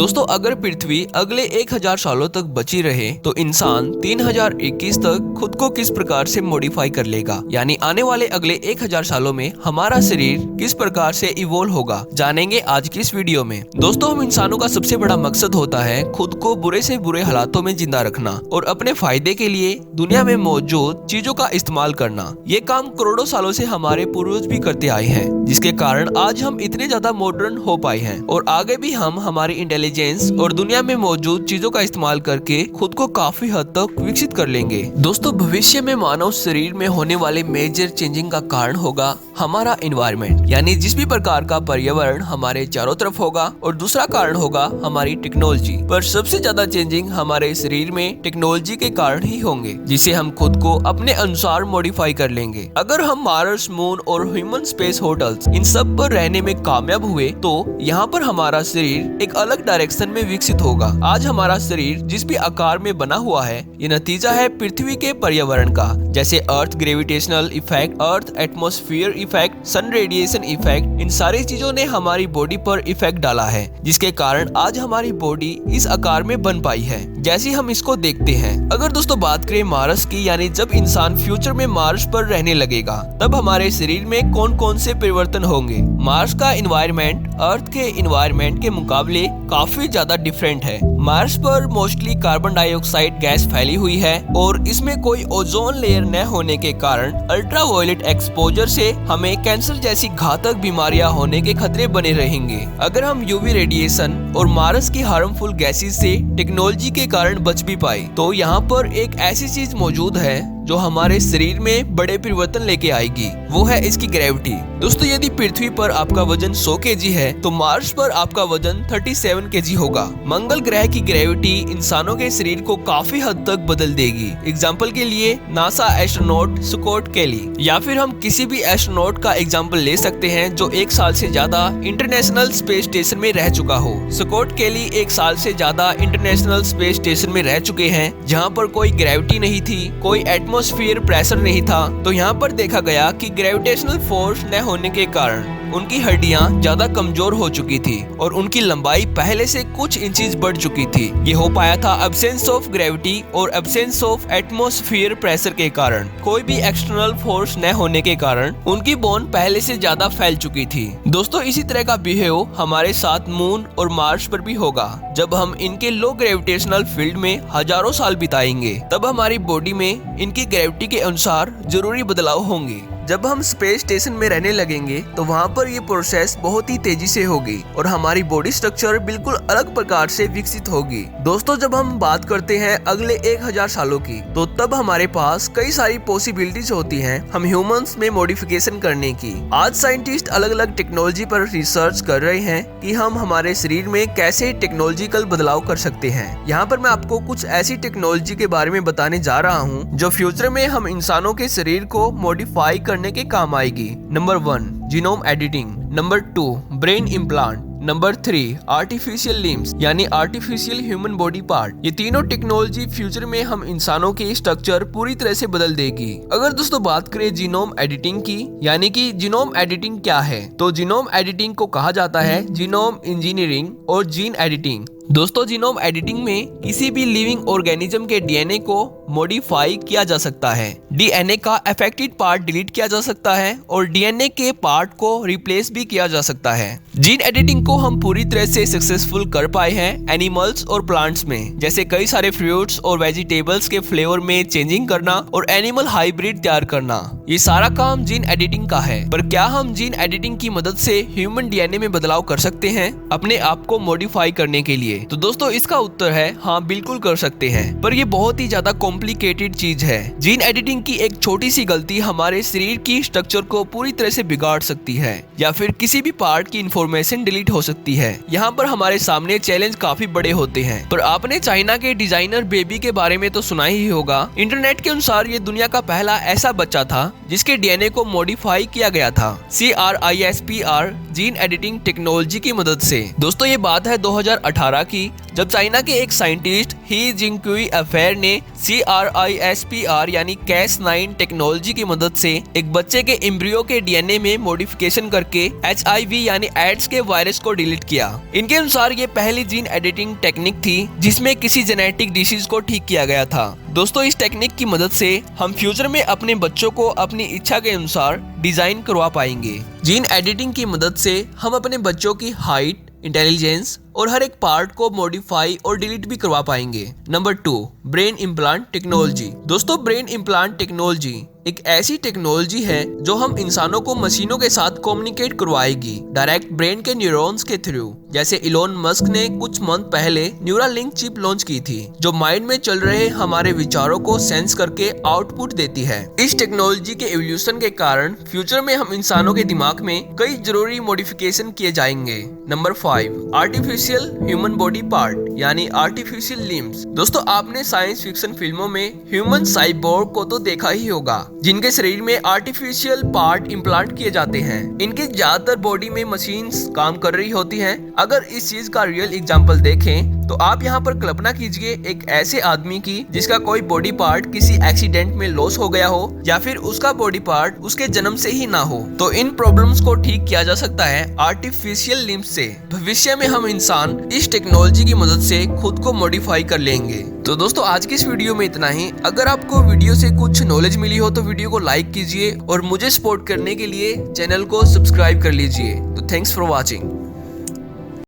दोस्तों अगर पृथ्वी अगले 1000 सालों तक बची रहे तो इंसान 3021 तक खुद को किस प्रकार से मॉडिफाई कर लेगा, यानी आने वाले अगले 1000 सालों में हमारा शरीर किस प्रकार से इवोल्व होगा, जानेंगे आज की इस वीडियो में। दोस्तों हम इंसानों का सबसे बड़ा मकसद होता है खुद को बुरे से बुरे हालातों में जिंदा रखना और अपने फायदे के लिए दुनिया में मौजूद चीजों का इस्तेमाल करना। ये काम करोड़ों सालों से हमारे पूर्वज भी करते आए हैं, जिसके कारण आज हम इतने ज्यादा मॉडर्न हो पाए हैं और आगे भी हम हमारी इंटेलिजेंस और दुनिया में मौजूद चीजों का इस्तेमाल करके खुद को काफी हद तक विकसित कर लेंगे। दोस्तों भविष्य में मानव शरीर में होने वाले मेजर चेंजिंग का कारण होगा हमारा एनवायरनमेंट, यानी जिस भी प्रकार का पर्यावरण हमारे चारों तरफ होगा, और दूसरा कारण होगा हमारी टेक्नोलॉजी। पर सबसे ज्यादा चेंजिंग हमारे शरीर में टेक्नोलॉजी के कारण ही होंगे, जिसे हम खुद को अपने अनुसार मॉडिफाई कर लेंगे। अगर हम मार्स, मून और ह्यूमन स्पेस होटल्स इन सब पर रहने में कामयाब हुए तो यहाँ पर हमारा शरीर एक अलग डायरेक्शन में विकसित होगा। आज हमारा शरीर जिस भी आकार में बना हुआ है, ये नतीजा है पृथ्वी के पर्यावरण का, जैसे earth gravitational effect, earth atmosphere effect, sun radiation effect. इन सारी चीजों ने हमारी बॉडी पर इफेक्ट डाला है, जिसके कारण आज हमारी बॉडी इस आकार में बन पाई है जैसी हम इसको देखते हैं। अगर दोस्तों बात करें मार्स की, यानी जब इंसान फ्यूचर में मार्स पर रहने लगेगा तब हमारे शरीर में कौन कौन से परिवर्तन होंगे। मार्स का एनवायरनमेंट अर्थ के एनवायरनमेंट के मुकाबले काफी ज्यादा डिफरेंट है। मार्स पर मोस्टली कार्बन डाइऑक्साइड गैस फैली हुई है और इसमें कोई ओजोन लेयर न होने के कारण अल्ट्रावायलेट एक्सपोजर से हमें कैंसर जैसी घातक बीमारियां होने के खतरे बने रहेंगे। अगर हम यूवी रेडिएशन और मार्स की हार्मफुल गैसेस से टेक्नोलॉजी के कारण बच भी पाए तो यहाँ पर एक ऐसी चीज मौजूद है जो हमारे शरीर में बड़े परिवर्तन लेके आएगी, वो है इसकी ग्रेविटी। दोस्तों यदि पृथ्वी पर आपका वजन 100 केजी है तो मार्स पर आपका वजन 37 केजी होगा। मंगल ग्रह की ग्रेविटी इंसानों के शरीर को काफी हद तक बदल देगी। एग्जाम्पल के लिए नासा एस्ट्रोनॉट स्कॉट केली, या फिर हम किसी भी एस्ट्रोनॉट का एग्जाम्पल ले सकते हैं जो 1 साल से ज्यादा इंटरनेशनल स्पेस स्टेशन में रह चुका हो। स्कॉट केली 1 साल से ज्यादा इंटरनेशनल स्पेस स्टेशन में रह चुके हैं, जहाँ पर कोई ग्रेविटी नहीं थी, कोई एटमॉस्फेयर प्रेशर नहीं था। तो यहाँ पर देखा गया कि ग्रेविटेशनल फोर्स न होने के कारण उनकी हड्डियां ज्यादा कमजोर हो चुकी थी और उनकी लंबाई पहले से कुछ इंचेस बढ़ चुकी थी। ये हो पाया था एब्सेंस ऑफ ग्रेविटी और एब्सेंस ऑफ एटमॉस्फेयर प्रेशर के कारण। कोई भी एक्सटर्नल फोर्स न होने के कारण उनकी बोन पहले से ज्यादा फैल चुकी थी। दोस्तों इसी तरह का बिहेव हमारे साथ मून और मार्स पर भी होगा। जब हम इनके लो ग्रेविटेशनल फील्ड में हजारों साल बिताएंगे तब हमारी बॉडी में इनकी ग्रेविटी के अनुसार जरूरी बदलाव होंगे। जब हम स्पेस स्टेशन में रहने लगेंगे तो वहाँ पर ये प्रोसेस बहुत ही तेजी से होगी और हमारी बॉडी स्ट्रक्चर बिल्कुल अलग प्रकार से विकसित होगी। दोस्तों जब हम बात करते हैं अगले 1000 सालों की, तो तब हमारे पास कई सारी पॉसिबिलिटीज होती हैं हम ह्यूमंस में मॉडिफिकेशन करने की। आज साइंटिस्ट अलग अलग टेक्नोलॉजी पर रिसर्च कर रहे हैं कि हम हमारे शरीर में कैसे टेक्नोलॉजिकल बदलाव कर सकते हैं। यहाँ पर मैं आपको कुछ ऐसी टेक्नोलॉजी के बारे में बताने जा रहा हूँ जो फ्यूचर में हम इंसानों के शरीर को मॉडिफाई करने के काम आएगी। Number 1 genome editing, number 2 brain implant, number 3 artificial limbs यानी आर्टिफिशियल ह्यूमन बॉडी पार्ट। ये तीनों टेक्नोलॉजी फ्यूचर में हम इंसानों के स्ट्रक्चर पूरी तरह से बदल देगी। अगर दोस्तों बात करें जीनोम एडिटिंग की, यानी कि जीनोम एडिटिंग क्या है, तो जीनोम एडिटिंग को कहा जाता है जीनोम इंजीनियरिंग और जीन एडिटिंग। दोस्तों जीनोम एडिटिंग में किसी भी लिविंग ऑर्गेनिज्म के डीएनए को मॉडिफाई किया जा सकता है। डीएनए का अफेक्टेड पार्ट डिलीट किया जा सकता है और डीएनए के पार्ट को रिप्लेस भी किया जा सकता है। जीन एडिटिंग को हम पूरी तरह से सक्सेसफुल कर पाए हैं एनिमल्स और प्लांट्स में, जैसे कई सारे फ्रूट्स और वेजिटेबल्स के फ्लेवर में चेंजिंग करना और एनिमल हाइब्रिड तैयार करना। ये सारा काम जीन एडिटिंग का है। पर क्या हम जीन एडिटिंग की मदद से ह्यूमन डीएनए में बदलाव कर सकते हैं अपने आप को मॉडिफाई करने के लिए? तो दोस्तों इसका उत्तर है हाँ, बिल्कुल कर सकते हैं, पर ये बहुत ही ज्यादा कॉम्प्लिकेटेड चीज है। जीन एडिटिंग की एक छोटी सी गलती हमारे शरीर की स्ट्रक्चर को पूरी तरह से बिगाड़ सकती है, या फिर किसी भी पार्ट की इंफॉर्मेशन डिलीट हो सकती है। यहाँ पर हमारे सामने चैलेंज काफी बड़े होते हैं। पर आपने चाइना के डिजाइनर बेबी के बारे में तो सुना ही होगा। इंटरनेट के अनुसार ये दुनिया का पहला ऐसा बच्चा था जिसके डीएनए को मॉडिफाई किया गया था। CRISPR जीन एडिटिंग टेक्नोलॉजी की मदद से। दोस्तों ये बात है 2018 की, जब चाइना के एक साइंटिस्ट ही जिंगक्वी अफेयर ने CRISPR यानी Cas9 टेक्नोलॉजी की मदद से एक बच्चे के एम्ब्रियो के DNA में मॉडिफिकेशन करके HIV यानी एड्स के वायरस को डिलीट किया। इनके अनुसार ये पहली जीन एडिटिंग टेक्निक थी जिसमें किसी जेनेटिक डिसीज को ठीक किया गया था। दोस्तों इस टेक्निक की मदद से हम फ्यूचर में अपने बच्चों को अपनी इच्छा के अनुसार डिजाइन करवा पाएंगे। जीन एडिटिंग की मदद से हम अपने बच्चों की हाइट, इंटेलिजेंस और हर एक पार्ट को मॉडिफाई और डिलीट भी करवा पाएंगे। Number 2, brain implant technology. दोस्तों ब्रेन इम्प्लांट टेक्नोलॉजी एक ऐसी टेक्नोलॉजी है जो हम इंसानों को मशीनों के साथ कम्युनिकेट करवाएगी डायरेक्ट ब्रेन के न्यूरॉन्स के थ्रू। जैसे इलोन मस्क ने कुछ मंथ पहले न्यूरल लिंक चिप लॉन्च की थी जो माइंड में चल रहे हमारे विचारों को सेंस करके आउटपुट देती है। इस टेक्नोलॉजी के एवोल्यूशन के कारण फ्यूचर में हम इंसानों के दिमाग में कई जरूरी मॉडिफिकेशन किए जाएंगे। Number 5, artificial human body part यानी आर्टिफिशियल लिम्स। दोस्तों आपने साइंस फिक्शन फिल्मों में ह्यूमन साइबोर्ग को तो देखा ही होगा, जिनके शरीर में आर्टिफिशियल पार्ट इम्प्लांट किए जाते हैं। इनकी ज्यादातर बॉडी में मशीन्स काम कर रही होती हैं। अगर इस चीज का रियल एग्जांपल देखें तो आप यहाँ पर कल्पना कीजिए एक ऐसे आदमी की जिसका कोई बॉडी पार्ट किसी एक्सीडेंट में लॉस हो गया हो या फिर उसका बॉडी पार्ट उसके जन्म से ही ना हो। तो इन प्रॉब्लम्स को ठीक किया जा सकता है आर्टिफिशियल लिम्स से। भविष्य में हम इंसान इस टेक्नोलॉजी की मदद से खुद को मॉडिफाई कर लेंगे। तो दोस्तों आज की इस वीडियो में इतना ही। अगर आपको वीडियो से कुछ नॉलेज मिली हो तो वीडियो को लाइक कीजिए और मुझे सपोर्ट करने के लिए चैनल को सब्सक्राइब कर लीजिए। तो थैंक्स फॉर वॉचिंग।